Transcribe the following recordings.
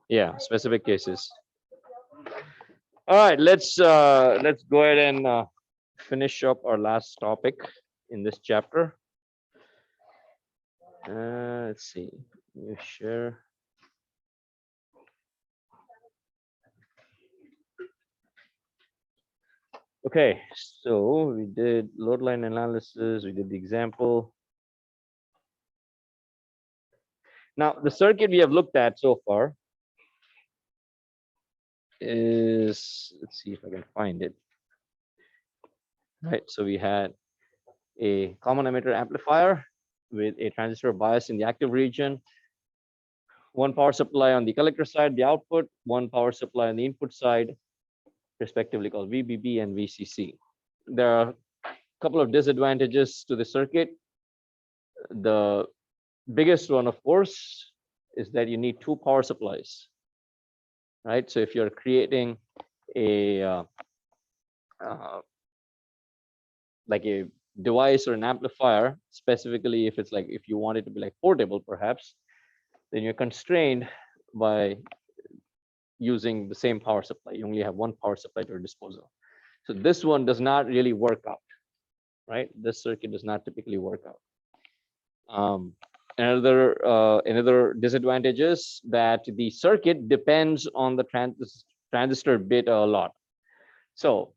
Yeah, specific cases. All right, let's go ahead and finish up our last topic in this chapter. Let's see. You share. Okay, so we did load line analysis. We did the example. Now, the circuit we have looked at so far is, let's see if I can find it. Right, so we had a common emitter amplifier with a transistor bias in the active region, one power supply on the collector side, the output, one power supply on the input side, respectively called VBB and VCC. There are a couple of disadvantages to the circuit. The biggest one, of course, is that you need two power supplies, right? So if you're creating a like a device or an amplifier, specifically if it's like if you want it to be like portable, perhaps, then you're constrained by using the same power supply. You only have one power supply to your disposal. So this one does not really work out, right? This circuit does not typically work out. Another disadvantage is that the circuit depends on the transistor beta a lot. So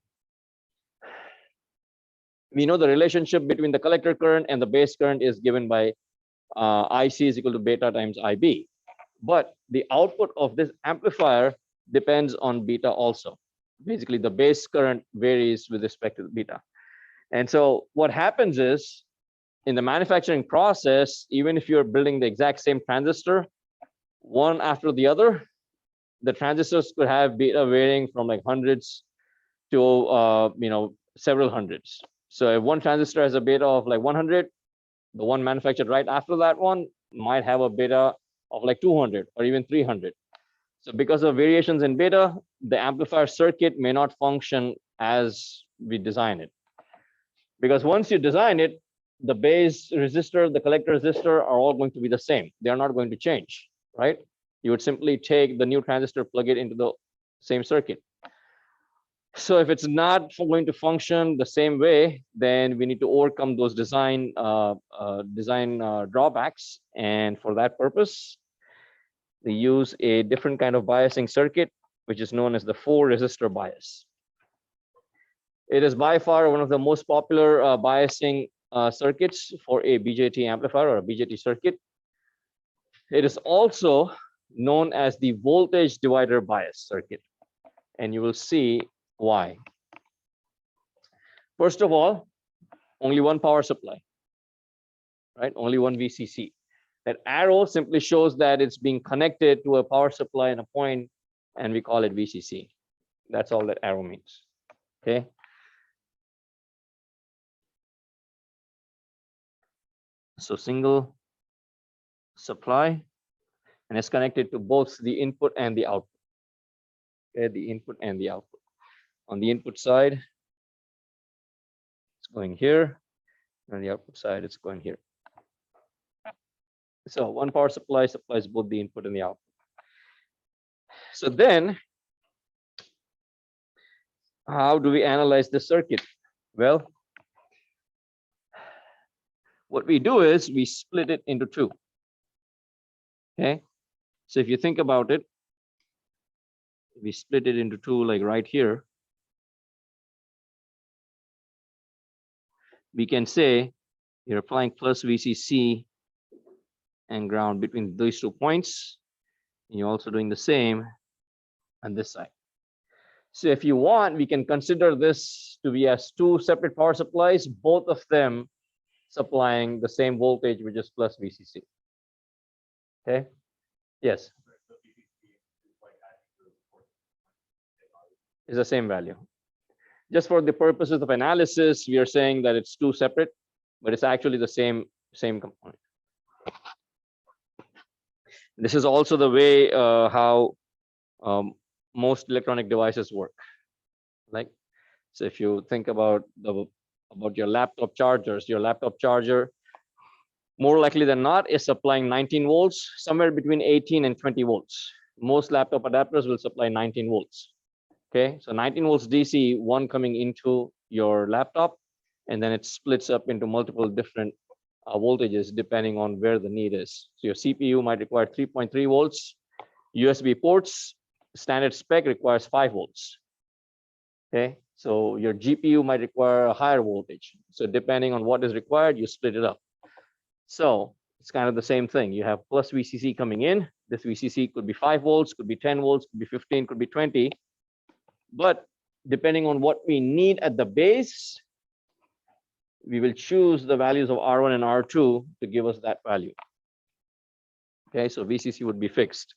we know the relationship between the collector current and the base current is given by IC is equal to beta times IB. But the output of this amplifier depends on beta also. Basically, the base current varies with respect to the beta. And so what happens is, in the manufacturing process, even if you're building the exact same transistor, one after the other, the transistors could have beta varying from like hundreds to several hundreds. So if one transistor has a beta of like 100, the one manufactured right after that one might have a beta of like 200 or even 300. So because of variations in beta, the amplifier circuit may not function as we design it. Because once you design it, the base resistor, the collector resistor are all going to be the same. They are not going to change, right? You would simply take the new transistor, plug it into the same circuit. So if it's not going to function the same way, then we need to overcome those design drawbacks. And for that purpose, they use a different kind of biasing circuit, which is known as the 4-resistor bias. It is by far one of the most popular biasing circuits for a BJT amplifier or a BJT circuit. It is also known as the voltage divider bias circuit, and you will see why. First of all, only one power supply, right? Only one VCC. That arrow simply shows that it's being connected to a power supply in a point, and we call it VCC. That's all that arrow means, okay? So single supply, and it's connected to both the input and the output. Okay, the input and the output. On the input side, it's going here. On the output side, it's going here. So one power supply supplies both the input and the output. So then, how do we analyze the circuit? Well, what we do is we split it into two. Okay, so if you think about it, we split it into two, like right here. We can say you're applying plus VCC and ground between these 2 points. And you're also doing the same on this side. So if you want, we can consider this to be as two separate power supplies, both of them supplying the same voltage, which is plus VCC. Okay, yes. Is the same value. Just for the purposes of analysis, we are saying that it's two separate, but it's actually the same component. This is also the way how most electronic devices work. Like, so if you think about your laptop chargers, your laptop charger, more likely than not, is supplying 19 volts, somewhere between 18 and 20 volts. most laptop adapters will supply 19 volts. Okay, so 19 volts DC, one coming into your laptop, and then it splits up into multiple different voltages depending on where the need is. So your CPU might require 3.3 volts. USB ports, standard spec requires 5 volts. Okay, so your GPU might require a higher voltage. So depending on what is required, you split it up. So it's kind of the same thing. You have plus VCC coming in. This VCC could be 5 volts, could be 10 volts, could be 15, could be 20. But depending on what we need at the base, we will choose the values of R1 and R2 to give us that value. Okay, so VCC would be fixed.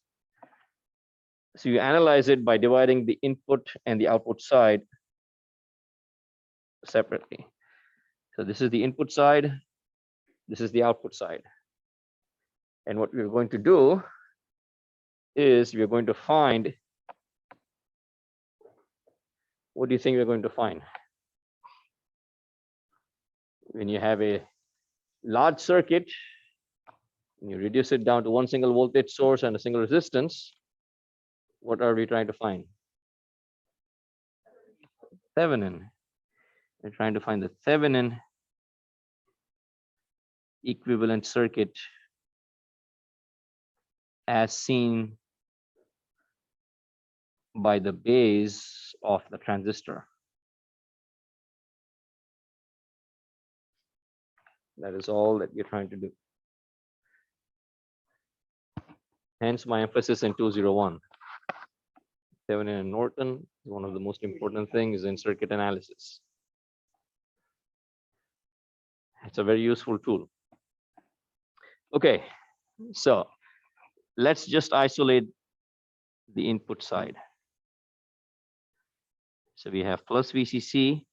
So you analyze it by dividing the input and the output side separately. So this is the input side, this is the output side. And what we're going to do is we're going to find, what do you think we're going to find? When you have a large circuit, and you reduce it down to one single voltage source and a single resistance, what are we trying to find? Thevenin. We're trying to find the Thevenin equivalent circuit as seen by the base of the transistor. That is all that we're trying to do. Hence my emphasis in 201. Thevenin and Norton, one of the most important things in circuit analysis. It's a very useful tool. Okay, so let's just isolate the input side. So we have plus VCC.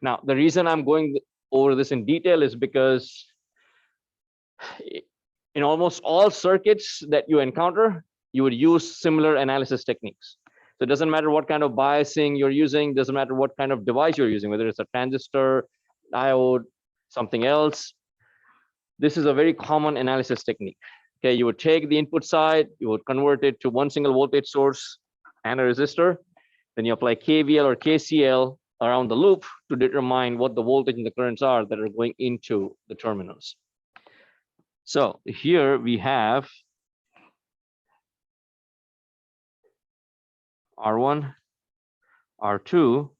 Now, the reason I'm going over this in detail is because in almost all circuits that you encounter, you would use similar analysis techniques. So it doesn't matter what kind of biasing you're using, doesn't matter what kind of device you're using, whether it's a transistor, diode, something else. This is a very common analysis technique. Okay, you would take the input side, you would convert it to one single voltage source and a resistor. Then you apply KVL or KCL around the loop to determine what the voltage and the currents are that are going into the terminals. So here we have R1, R2,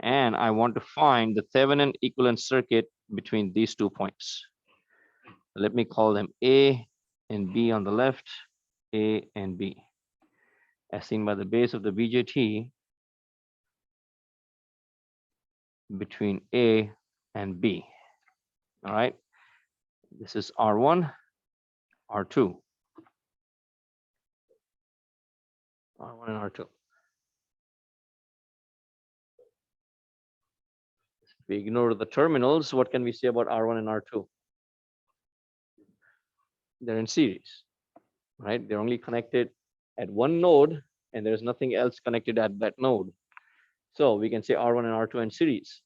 and I want to find the Thevenin equivalent circuit between these 2 points. Let me call them A and B on the left, A and B. As seen by the base of the BJT between A and B. All right, this is R1, R2. R1 and R2. If we ignore the terminals, what can we say about R1 and R2? They're in series, right? They're only connected at one node, and there's nothing else connected at that node. So we can say R1 and R2 are in series.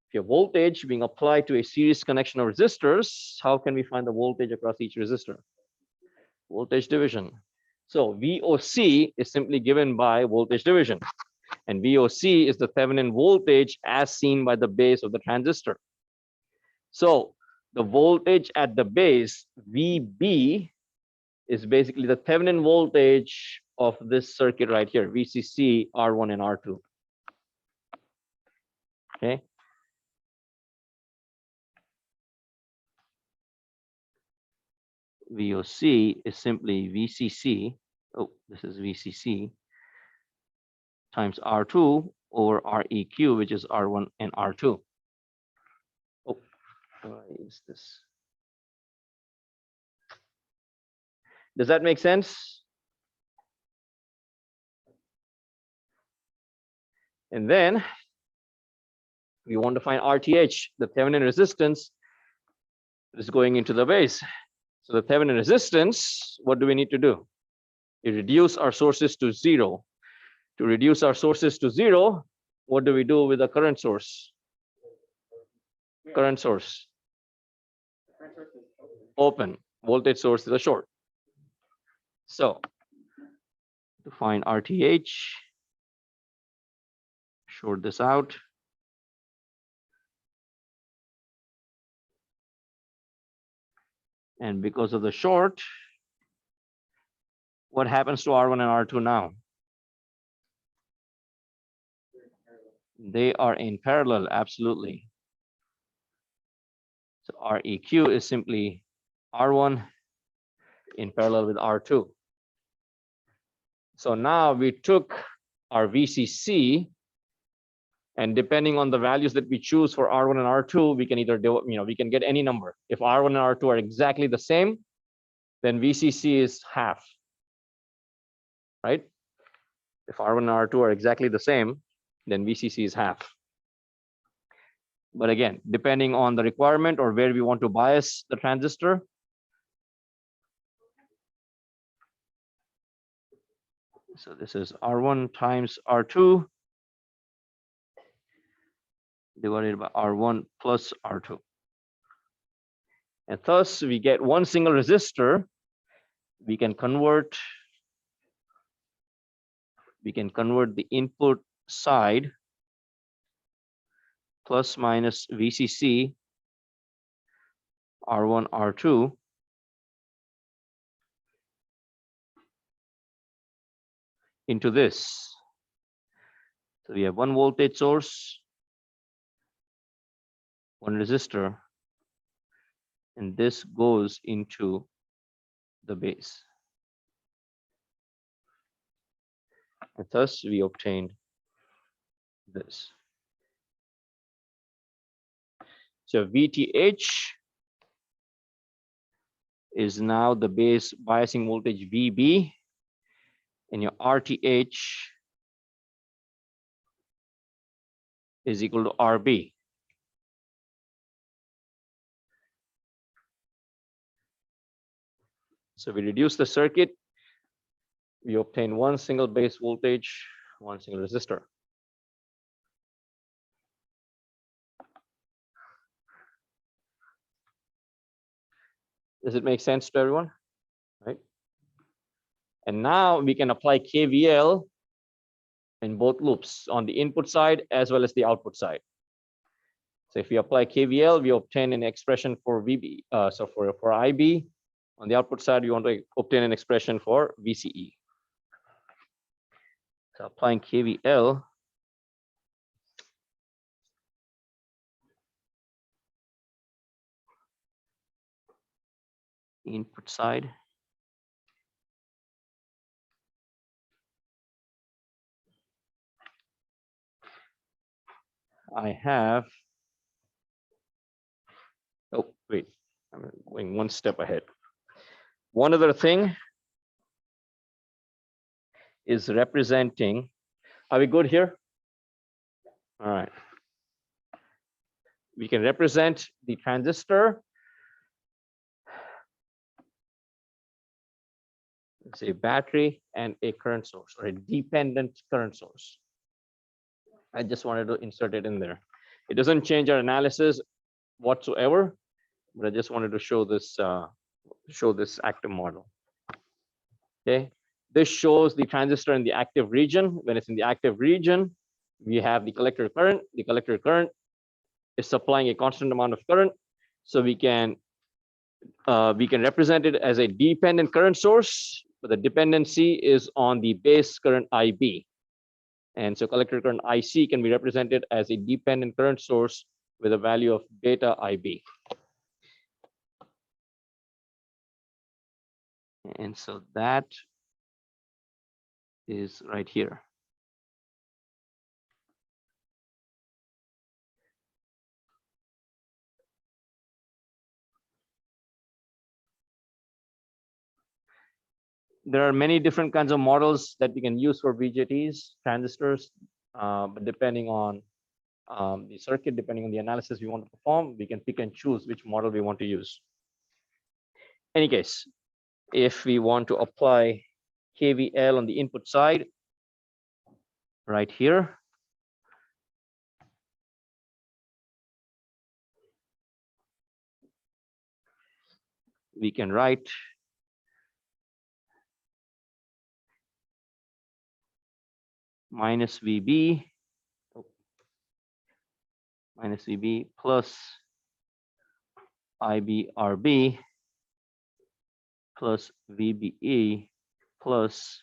If you have voltage being applied to a series connection of resistors, how can we find the voltage across each resistor? Voltage division. So VOC is simply given by voltage division. And VOC is the Thevenin voltage as seen by the base of the transistor. So the voltage at the base, VB, is basically the Thevenin voltage of this circuit right here, VCC, R1 and R2. Okay. VOC is simply VCC. Oh, this is VCC times R2 over REQ, which is R1 and R2. Oh, why is this? Does that make sense? And then we want to find RTH, the Thevenin resistance is going into the base. So the Thevenin resistance, what do we need to do? We reduce our sources to 0. To reduce our sources to 0, what do we do with the current source? Current source. Open. voltage source is a short. So to find RTH, short this out. And because of the short, what happens to R1 and R2 now? They are in parallel, absolutely. So REQ is simply R1 in parallel with R2. So now we took our VCC, and depending on the values that we choose for R1 and R2, we can either do, we can get any number. If R1 and R2 are exactly the same, then VCC is half, right? If R1 and R2 are exactly the same, then VCC is half. But again, depending on the requirement or where we want to bias the transistor, so this is R1 times R2 divided by R1 plus R2. And thus we get one single resistor. We can convert the input side plus minus VCC R1, R2 into this. So we have one voltage source, one resistor, and this goes into the base. And thus we obtained this. So VTH is now the base biasing voltage VB, and your RTH is equal to RB. So we reduce the circuit, we obtain one single base voltage, one single resistor. Does it make sense to everyone? Right? And now we can apply KVL in both loops, on the input side as well as the output side. So if we apply KVL, we obtain an expression for VB. So for IB, on the output side, we want to obtain an expression for VCE. So applying KVL, input side, I have, oh, wait, I'm going one step ahead. One other thing is representing, are we good here? All right. We can represent the transistor, let's say battery and a current source or a dependent current source. I just wanted to insert it in there. It doesn't change our analysis whatsoever, but I just wanted to show this active model. Okay, this shows the transistor in the active region. When it's in the active region, we have the collector current. The collector current is supplying a constant amount of current, so we can represent it as a dependent current source, but the dependency is on the base current IB. And so collector current IC can be represented as a dependent current source with a value of beta IB. And so that is right here. There are many different kinds of models that we can use for BJTs, transistors, but depending on the circuit, depending on the analysis we want to perform, we can pick and choose which model we want to use. Any case, if we want to apply KVL on the input side, right here, we can write minus VB plus IBRB plus VBE plus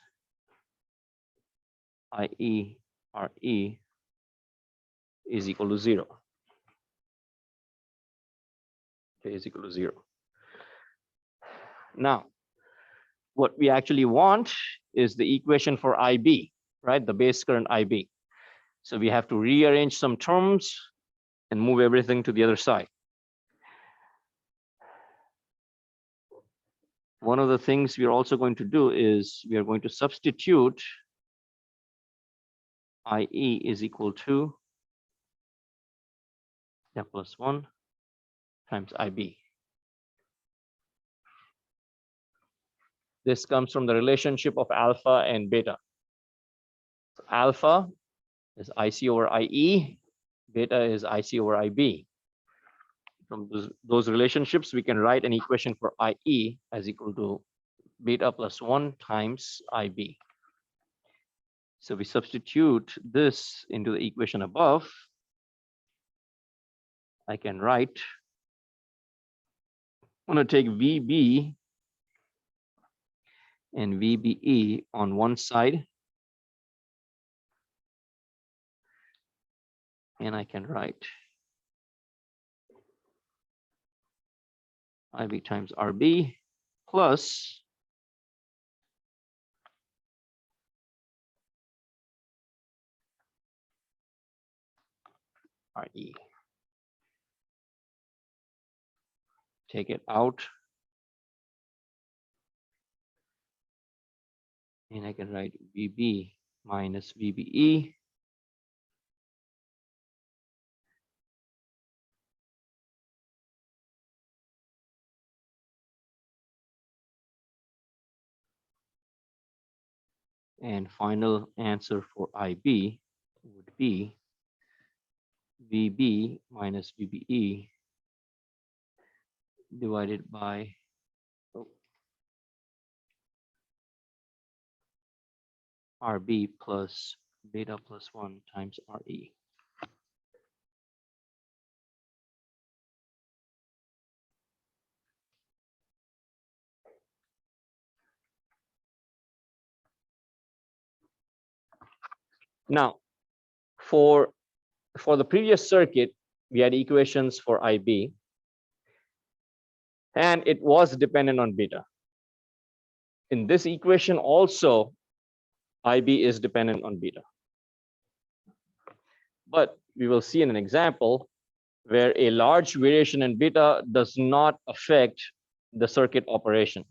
IERE is equal to 0. Okay, is equal to 0. Now, what we actually want is the equation for IB, right? The base current IB. So we have to rearrange some terms and move everything to the other side. One of the things we are also going to do is we are going to substitute IE is equal to F plus 1 times IB. This comes from the relationship of alpha and beta. So alpha is IC over IE, beta is IC over IB. From those relationships, we can write an equation for IE as equal to beta plus 1 times IB. So we substitute this into the equation above. I can write, I'm going to take VB and VBE on one side. And I can write IB times RB plus RE. Take it out. And I can write VB minus VBE and final answer for IB would be VB minus VBE divided by RB plus beta plus 1 times RE. Now, for the previous circuit, we had equations for IB, and it was dependent on beta. In this equation also, IB is dependent on beta. But we will see in an example where a large variation in beta does not affect the circuit operation.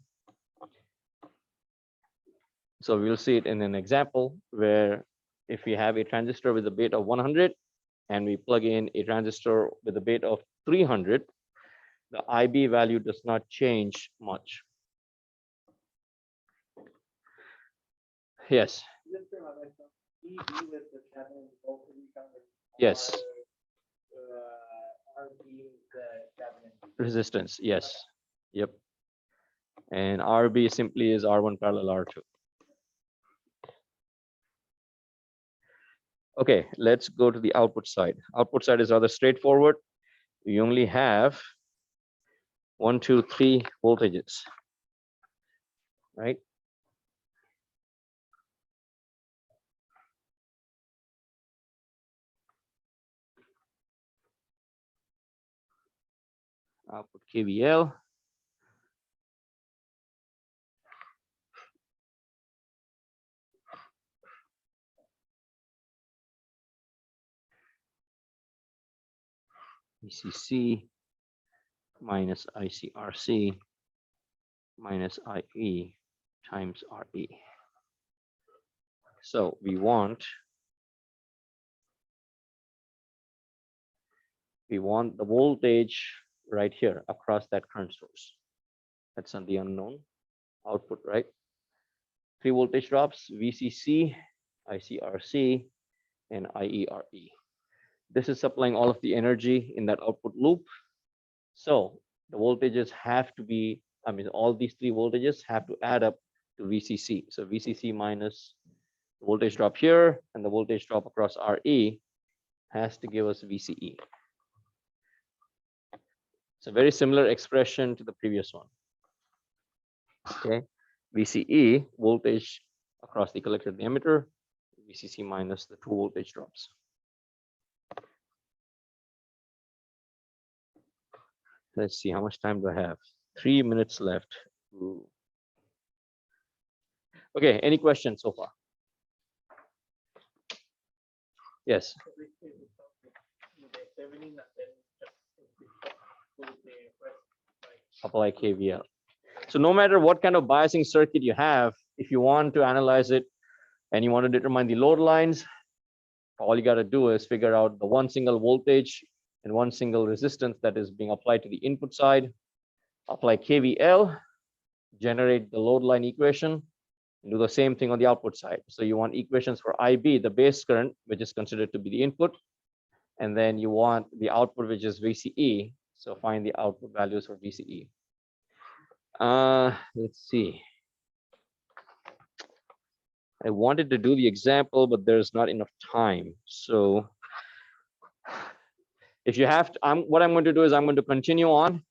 So we'll see it in an example where if we have a transistor with a beta of 100 and we plug in a transistor with a beta of 300, the IB value does not change much. Yes. Yes. Resistance, yes. Yep. And RB simply is R1 parallel R2. Okay, let's go to the output side. Output side is rather straightforward. We only have 1, 2, 3 voltages, right? Output KVL. VCC minus ICRC minus IE times RE. So we want the voltage right here across that current source. That's on the unknown output, right? 3 voltage drops, VCC, ICRC, and IERE. This is supplying all of the energy in that output loop. So the voltages have to be I mean, all these three voltages have to add up to VCC. So VCC minus the voltage drop here and the voltage drop across RE has to give us VCE. It's a very similar expression to the previous one. Okay, VCE, voltage across the collector and the emitter, VCC minus the two voltage drops. Let's see, how much time do I have? 3 minutes left. Ooh. Okay, any questions so far? Yes. Apply KVL. So no matter what kind of biasing circuit you have, if you want to analyze it and you want to determine the load lines, all you got to do is figure out the one single voltage and one single resistance that is being applied to the input side, apply KVL, generate the load line equation, and do the same thing on the output side. So you want equations for IB, the base current, which is considered to be the input, and then you want the output, which is VCE. So find the output values for VCE. Let's see. I wanted to do the example, but there's not enough time. So if you have to, what I'm going to do is I'm going to continue on.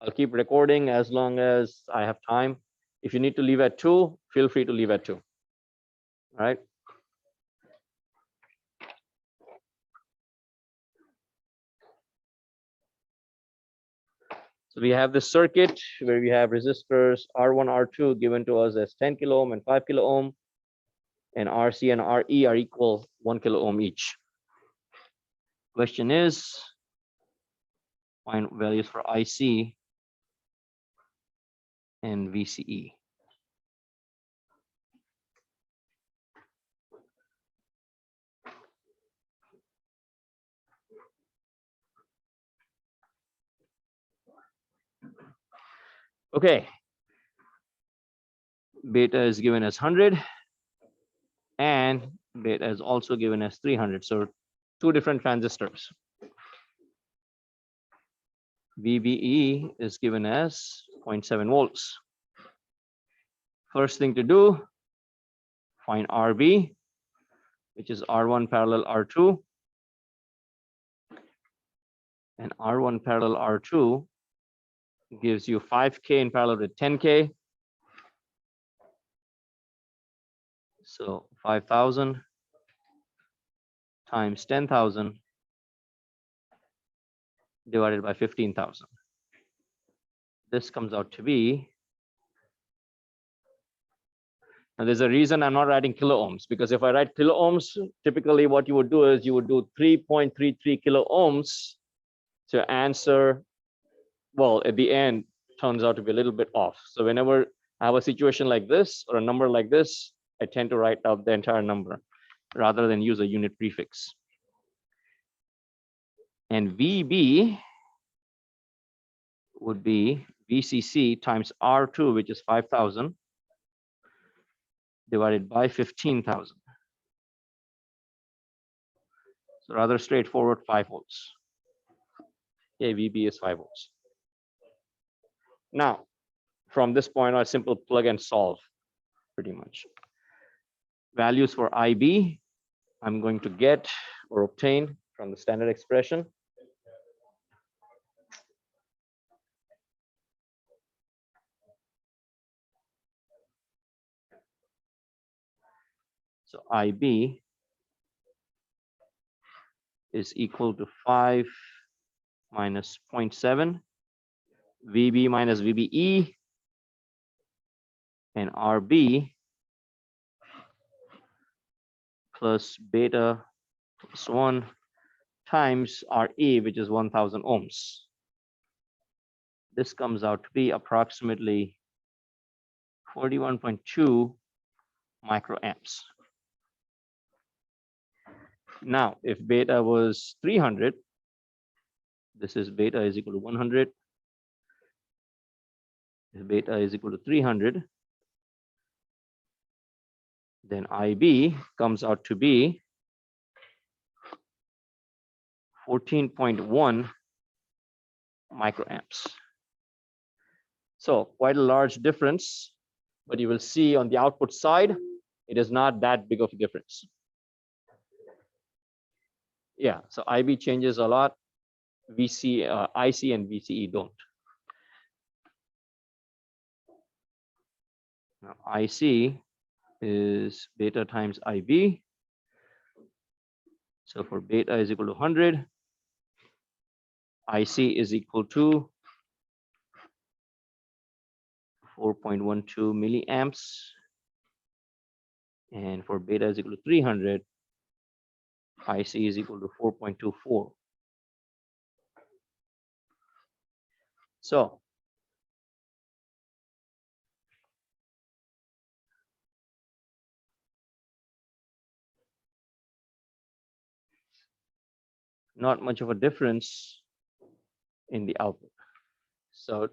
I'll keep recording as long as I have time. If you need to leave at 2, feel free to leave at 2. All right. So we have this circuit where we have resistors R1, R2 given to us as 10 kilo ohm and 5 kilo ohm, and RC and RE are equal 1 kilo ohm each. Question is, find values for IC and VCE. Okay. Beta is given as 100 and beta is also given as 300. So two different transistors. VBE is given as 0.7 volts. First thing to do, find RB, which is R1 parallel R2. And R1 parallel R2 gives you 5K in parallel with 10K. So 5,000 times 10,000 divided by 15,000. This comes out to be, now there's a reason I'm not writing kilo ohms, because if I write kilo ohms, typically what you would do is you would do 3.33 kilo ohms to answer, well, at the end turns out to be a little bit off. So whenever I have a situation like this or a number like this, I tend to write out the entire number rather than use a unit prefix. And VB would be VCC times R2, which is 5,000 divided by 15,000. So rather straightforward, 5 volts. Okay, VB is 5 volts. Now, from this point on, simple plug and solve pretty much. Values for IB, I'm going to get or obtain from the standard expression. So IB is equal to 5 minus 0.7, VB minus VBE, and RB plus beta plus 1 times RE, which is 1,000 ohms. This comes out to be approximately 41.2 microamps. Now, if beta was 300, this is beta is equal to 100. If beta is equal to 300, then IB comes out to be 14.1 microamps. So quite a large difference, but you will see on the output side, it is not that big of a difference. Yeah, so IB changes a lot. VC, IC and VCE don't. Now IC is beta times IB. So for beta is equal to 100, IC is equal to 4.12 milliamps. And for beta is equal to 300, IC is equal to 4.24. So not much of a difference in the output. So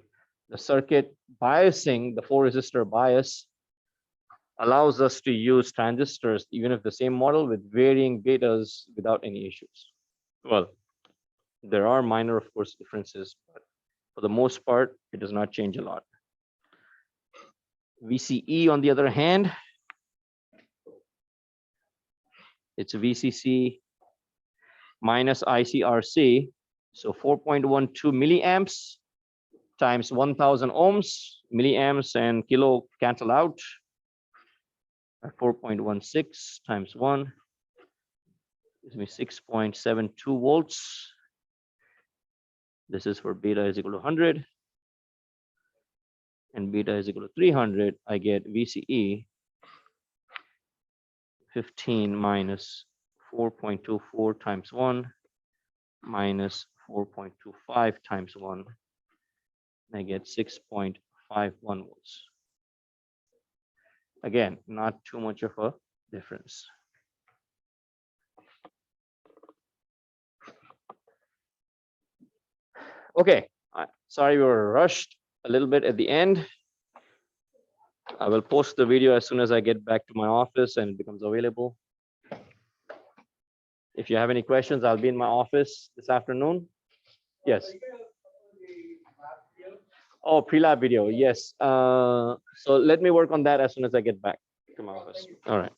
the circuit biasing, the 4 resistor bias, allows us to use transistors, even if the same model, with varying betas without any issues. Well, there are minor, of course, differences, but for the most part, it does not change a lot. VCE, on the other hand, it's VCC minus ICRC. So 4.12 milliamps times 1000 ohms, milliamps and kilo cancel out. 4.16 times 1 gives me 6.72 volts. This is for beta is equal to 100. And beta is equal to 300. I get VCE 15 minus 4.24 times 1 minus 4.25 times 1. I get 6.51 volts. Again, not too much of a difference. Okay, sorry we were rushed a little bit at the end. I will post the video as soon as I get back to my office and it becomes available. If you have any questions, I'll be in my office this afternoon. Yes. Oh, pre-lab video. Yes. So let me work on that as soon as I get back to my office. All right.